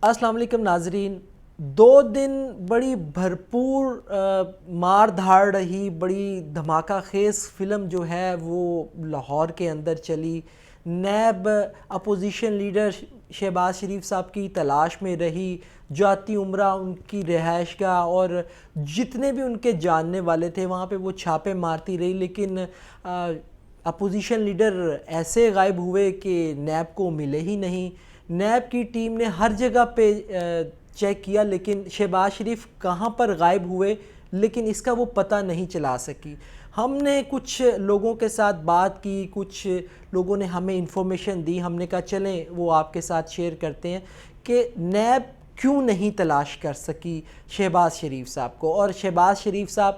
السلام علیکم ناظرین. 2 دن بڑی بھرپور مار دھاڑ رہی. بڑی دھماکہ خیز فلم جو ہے وہ لاہور کے اندر چلی. نیب اپوزیشن لیڈر شہباز شریف صاحب کی تلاش میں رہی. جاتی عمرہ ان کی رہائش گاہ اور جتنے بھی ان کے جاننے والے تھے وہاں پہ وہ چھاپے مارتی رہی، لیکن اپوزیشن لیڈر ایسے غائب ہوئے کہ نیب کو ملے ہی نہیں. نیب کی ٹیم نے ہر جگہ پہ چیک کیا لیکن شہباز شریف کہاں پر غائب ہوئے لیکن اس کا وہ پتہ نہیں چلا سکی. ہم نے کچھ لوگوں کے ساتھ بات کی، کچھ لوگوں نے ہمیں انفارمیشن دی. ہم نے کہا چلیں وہ آپ کے ساتھ شیئر کرتے ہیں کہ نیب کیوں نہیں تلاش کر سکی شہباز شریف صاحب کو اور شہباز شریف صاحب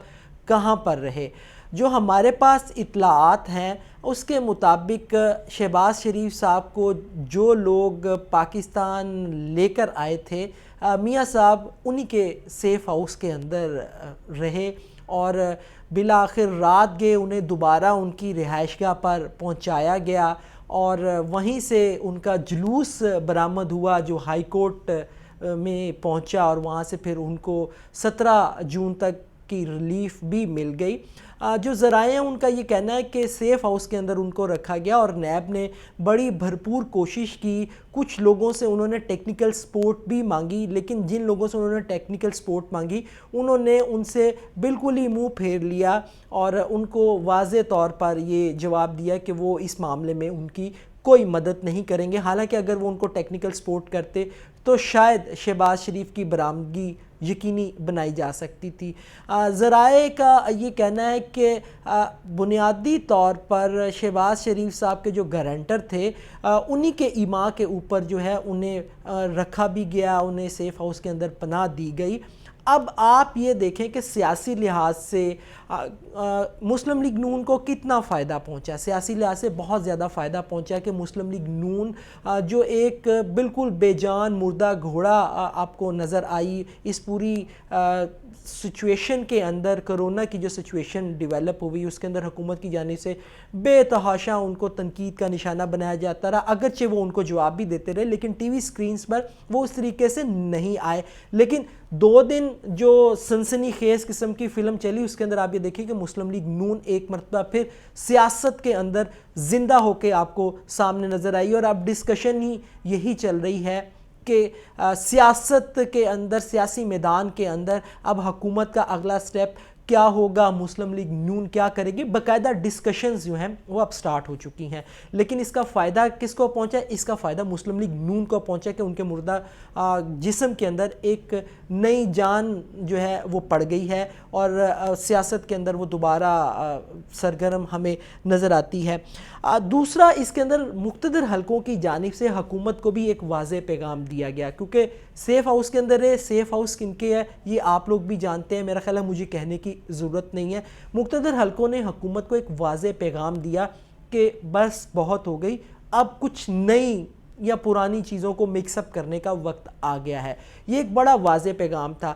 کہاں پر رہے. جو ہمارے پاس اطلاعات ہیں اس کے مطابق شہباز شریف صاحب کو جو لوگ پاکستان لے کر آئے تھے، میاں صاحب انہی کے سیف ہاؤس کے اندر رہے اور بالآخر رات گئے انہیں دوبارہ ان کی رہائش گاہ پر پہنچایا گیا اور وہیں سے ان کا جلوس برآمد ہوا جو ہائی کورٹ میں پہنچا اور وہاں سے پھر ان کو 17 جون تک کی ریلیف بھی مل گئی. جو ذرائع ہیں ان کا یہ کہنا ہے کہ سیف ہاؤس کے اندر ان کو رکھا گیا اور نیب نے بڑی بھرپور کوشش کی. کچھ لوگوں سے انہوں نے ٹیکنیکل سپورٹ بھی مانگی، لیکن جن لوگوں سے انہوں نے ٹیکنیکل سپورٹ مانگی انہوں نے ان سے بالکل ہی منہ پھیر لیا اور ان کو واضح طور پر یہ جواب دیا کہ وہ اس معاملے میں ان کی کوئی مدد نہیں کریں گے. حالانکہ اگر وہ ان کو ٹیکنیکل سپورٹ کرتے تو شاید شہباز شریف کی برآمدگی یقینی بنائی جا سکتی تھی. ذرائع کا یہ کہنا ہے کہ بنیادی طور پر شہباز شریف صاحب کے جو گارنٹر تھے انہی کے ایما کے اوپر جو ہے انہیں رکھا بھی گیا، انہیں سیف ہاؤس کے اندر پناہ دی گئی. اب آپ یہ دیکھیں کہ سیاسی لحاظ سے مسلم لیگ نون کو کتنا فائدہ پہنچا. سیاسی لحاظ سے بہت زیادہ فائدہ پہنچا کہ مسلم لیگ نون جو ایک بالکل بے جان مردہ گھوڑا آپ کو نظر آئی اس پوری سچویشن کے اندر، کرونا کی جو سچویشن ڈیولپ ہوئی اس کے اندر حکومت کی جانب سے بے تحاشا ان کو تنقید کا نشانہ بنایا جاتا رہا. اگرچہ وہ ان کو جواب بھی دیتے رہے لیکن ٹی وی سکرینز پر وہ اس طریقے سے نہیں آئے. لیکن 2 دن جو سنسنی خیز قسم کی فلم چلی اس کے اندر آپ یہ دیکھیں کہ مسلم لیگ نون ایک مرتبہ پھر سیاست کے اندر زندہ ہو کے آپ کو سامنے نظر آئی اور اب ڈسکشن ہی یہی چل رہی ہے کہ سیاست کے اندر، سیاسی میدان کے اندر اب حکومت کا اگلا سٹیپ کیا ہوگا، مسلم لیگ نون کیا کرے گی. باقاعدہ ڈسکشنز جو ہیں وہ اب سٹارٹ ہو چکی ہیں. لیکن اس کا فائدہ کس کو پہنچا؟ اس کا فائدہ مسلم لیگ نون کو پہنچا کہ ان کے مردہ جسم کے اندر ایک نئی جان جو ہے وہ پڑ گئی ہے اور سیاست کے اندر وہ دوبارہ سرگرم ہمیں نظر آتی ہے. دوسرا اس کے اندر مقتدر حلقوں کی جانب سے حکومت کو بھی ایک واضح پیغام دیا گیا کیونکہ سیف ہاؤس کے اندر ہے. سیف ہاؤس کن کے ہے یہ آپ لوگ بھی جانتے ہیں، میرا خیال ہے مجھے کہنے کی ضرورت نہیں ہے. مقتدر حلقوں نے حکومت کو ایک واضح پیغام دیا کہ بس بہت ہو گئی، اب کچھ نئی یا پرانی چیزوں کو مکس اپ کرنے کا وقت آ گیا ہے. یہ ایک بڑا واضح پیغام تھا.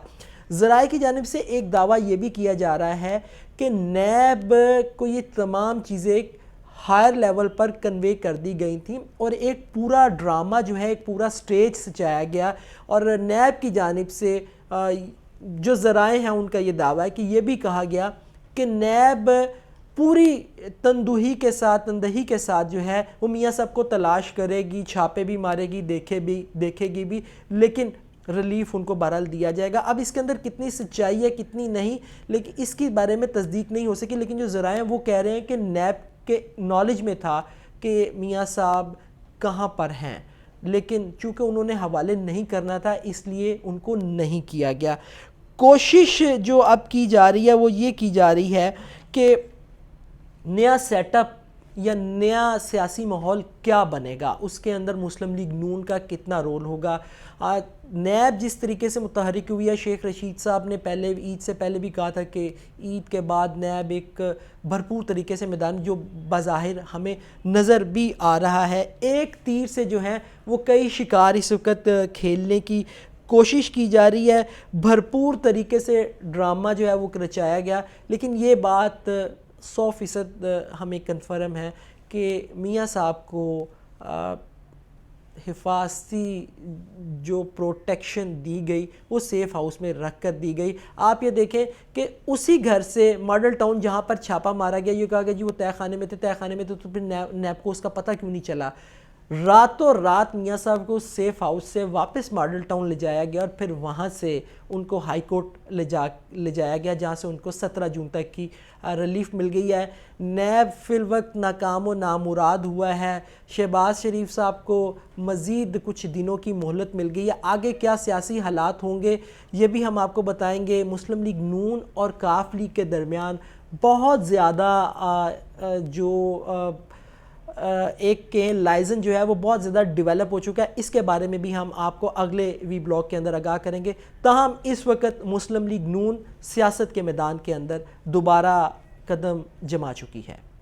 ذرائع کی جانب سے ایک دعویٰ یہ بھی کیا جا رہا ہے کہ نیب کو یہ تمام چیزیں ہائر لیول پر کنوے کر دی گئی تھیں اور ایک پورا ڈرامہ جو ہے ایک پورا سٹیج سجایا گیا اور نیب کی جانب سے جو ذرائع ہیں ان کا یہ دعویٰ ہے کہ یہ بھی کہا گیا کہ نیب پوری تندہی کے ساتھ جو ہے وہ میاں صاحب کو تلاش کرے گی، چھاپے بھی مارے گی، دیکھے گی بھی، لیکن ریلیف ان کو بہرحال دیا جائے گا. اب اس کے اندر کتنی سچائی ہے کتنی نہیں لیکن اس کے بارے میں تصدیق نہیں ہو سکی. لیکن جو ذرائع ہیں وہ کہہ رہے ہیں کہ نیب کے نالج میں تھا کہ میاں صاحب کہاں پر ہیں، لیکن چونکہ انہوں نے حوالے نہیں کرنا تھا اس لیے ان کو نہیں کیا گیا. کوشش جو اب کی جا رہی ہے وہ یہ کی جا رہی ہے کہ نیا سیٹ اپ یا نیا سیاسی ماحول کیا بنے گا، اس کے اندر مسلم لیگ نون کا کتنا رول ہوگا. نیب جس طریقے سے متحرک ہوئی ہے، شیخ رشید صاحب نے پہلے عید سے پہلے بھی کہا تھا کہ عید کے بعد نیب ایک بھرپور طریقے سے میدان جو بظاہر ہمیں نظر بھی آ رہا ہے. ایک تیر سے جو ہے وہ کئی شکار اس وقت کھیلنے کی کوشش کی جا رہی ہے. بھرپور طریقے سے ڈرامہ جو ہے وہ رچایا گیا لیکن یہ بات 100% ہمیں کنفرم ہے کہ میاں صاحب کو حفاظتی جو پروٹیکشن دی گئی وہ سیف ہاؤس میں رکھ کر دی گئی. آپ یہ دیکھیں کہ اسی گھر سے ماڈل ٹاؤن جہاں پر چھاپا مارا گیا، یہ کہا گیا جی وہ تہہ خانے میں تھے، تہہ خانے میں تو پھر نیب کو اس کا پتہ کیوں نہیں چلا. راتوں رات میاں صاحب کو سیف ہاؤس سے واپس ماڈل ٹاؤن لے جایا گیا اور پھر وہاں سے ان کو ہائی کورٹ لے جایا گیا، جہاں سے ان کو 17 جون تک کی ریلیف مل گئی ہے. نیب فی الوقت ناکام و نامراد ہوا ہے. شہباز شریف صاحب کو مزید کچھ دنوں کی مہلت مل گئی ہے. آگے کیا سیاسی حالات ہوں گے یہ بھی ہم آپ کو بتائیں گے. مسلم لیگ نون اور کاف لیگ کے درمیان بہت زیادہ جو ایک کہ لائزن جو ہے وہ بہت زیادہ ڈیولپ ہو چکا ہے. اس کے بارے میں بھی ہم آپ کو اگلے وی بلاگ کے اندر آگاہ کریں گے. تاہم اس وقت مسلم لیگ نون سیاست کے میدان کے اندر دوبارہ قدم جما چکی ہے.